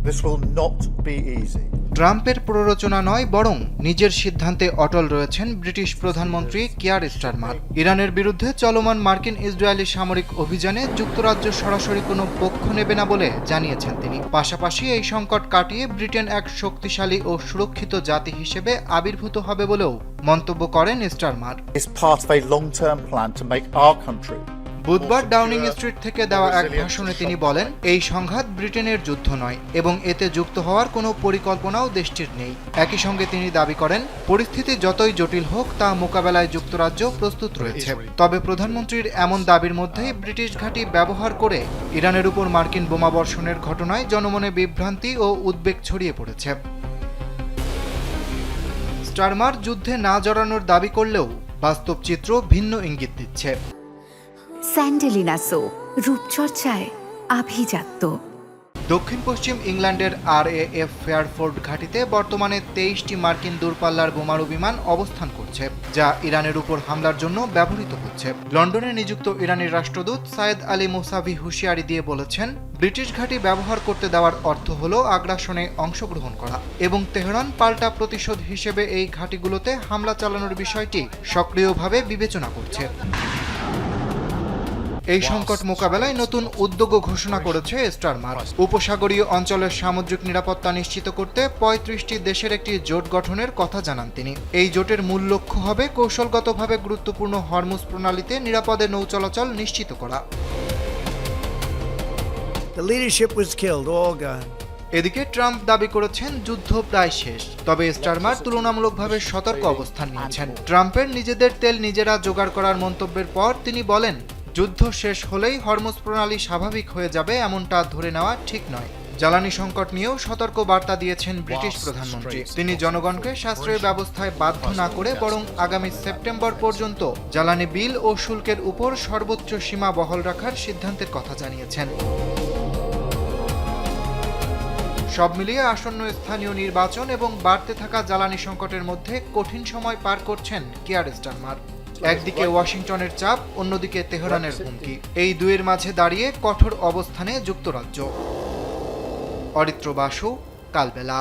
This will not be easy. ট্রাম্পের প্ররোচনা নয়, বরং নিজের সিদ্ধান্তে অটল রয়েছেন ব্রিটিশ প্রধানমন্ত্রী কিয়ার স্টারমার। ইরানের বিরুদ্ধে চলমান মার্কিন ইসরায়েলি সামরিক অভিযানে যুক্তরাজ্য সরাসরি কোনো পক্ষ নেবে না বলে জানিয়েছেন তিনি। পাশাপাশি এই সংকট কাটিয়ে ব্রিটেন এক শক্তিশালী ও সুরক্ষিত জাতি হিসেবে আবির্ভূত হবে বলেও মন্তব্য করেন Starmer. It's part of a long-term plan to make our country. বুধবার ডাউনিং স্ট্রিট থেকে দেওয়া এক ভাষণে তিনি বলেন, এই সংঘাত ব্রিটেনের যুদ্ধ নয় এবং এতে যুক্ত হওয়ার কোনো পরিকল্পনাও দেশটির নেই। একই সঙ্গে তিনি দাবি করেন, পরিস্থিতি যতই জটিল হোক তা মোকাবেলায় যুক্তরাজ্য প্রস্তুত রয়েছে। তবে প্রধানমন্ত্রীর এমন দাবির মধ্যেই ব্রিটিশ ঘাঁটি ব্যবহার করে ইরানের উপর মার্কিন বোমাবর্ষণের ঘটনায় জনমনে বিভ্রান্তি ও উদ্বেগ ছড়িয়ে পড়েছে। স্টারমার যুদ্ধে না জড়ানোর দাবি করলেও বাস্তব চিত্র ভিন্ন ইঙ্গিত দিচ্ছে। স্যান্ডেলিনা সো, রূপচর্চায় আভিজাত্য। দক্ষিণ পশ্চিম ইংল্যান্ডের RAF ফেয়ারফোর্ড ঘাঁটিতে বর্তমানে 23টি মার্কিন দূরপাল্লার বোমারু বিমান অবস্থান করছে, যা ইরানের উপর হামলার জন্য ব্যবহৃত হচ্ছে। লন্ডনে নিযুক্ত ইরানি রাষ্ট্রদূত সায়েদ আলী মুসাভি হুঁশিয়ারি দিয়ে বলেছেন, ব্রিটিশ ঘাঁটি ব্যবহার করতে দেওয়ার অর্থ হল আগ্রাসনে অংশগ্রহণ করা এবং তেহরান পাল্টা প্রতিশোধ হিসেবে এই ঘাঁটিগুলোতে হামলা চালানোর বিষয়টি সক্রিয়ভাবে বিবেচনা করছে। এই সংকট মোকাবেলায় নতুন উদ্যোগও ঘোষণা করেছে স্টারমার। উপসাগরীয় অঞ্চলের সামুদ্রিক নিরাপত্তা নিশ্চিত করতে 35টি দেশের একটি জোট গঠনের কথা জানান তিনি। এই জোটের মূল লক্ষ্য হবে কৌশলগতভাবে গুরুত্বপূর্ণ হরমুজ প্রণালীতে নিরাপদে নৌ চলাচল নিশ্চিত করা। The leadership was killed, all gone. এদিকে ট্রাম্প দাবি করেছেন যুদ্ধ প্রায় শেষ, তবে স্টারমার তুলনামূলকভাবে সতর্ক অবস্থান নিয়েছেন। ট্রাম্পের নিজেদের তেল নিজেরা জোগাড় করার মন্তব্যের পর তিনি বলেন, যুদ্ধ শেষ হলেই হরমুজ প্রণালী স্বাভাবিক হয়ে যাবে এমনটা ধরে নেওয়া ঠিক নয়। জ্বালানি সংকট নিয়েও সতর্ক বার্তা দিয়েছেন ব্রিটিশ প্রধানমন্ত্রী। তিনি জনগণকে সাশ্রয়ী ব্যবস্থায় বাধ্য না করে বরং আগামী সেপ্টেম্বর পর্যন্ত জ্বালানি বিল ও শুল্কের উপর সর্বোচ্চ সীমা বহাল রাখার সিদ্ধান্তের কথা জানিয়েছেন। সব মিলিয়ে আসন্ন স্থানীয় নির্বাচন এবং বাড়তে থাকা জ্বালানি সংকটের মধ্যে কঠিন সময় পার করছেন কিয়ার স্টারমার। একদিকে ওয়াশিংটনের চাপ, অন্যদিকে তেহরানের হুমকি। এই দুয়ের মাঝে দাঁড়িয়ে কঠোর অবস্থানে যুক্তরাজ্য। অরিত্র বাসু, কালবেলা।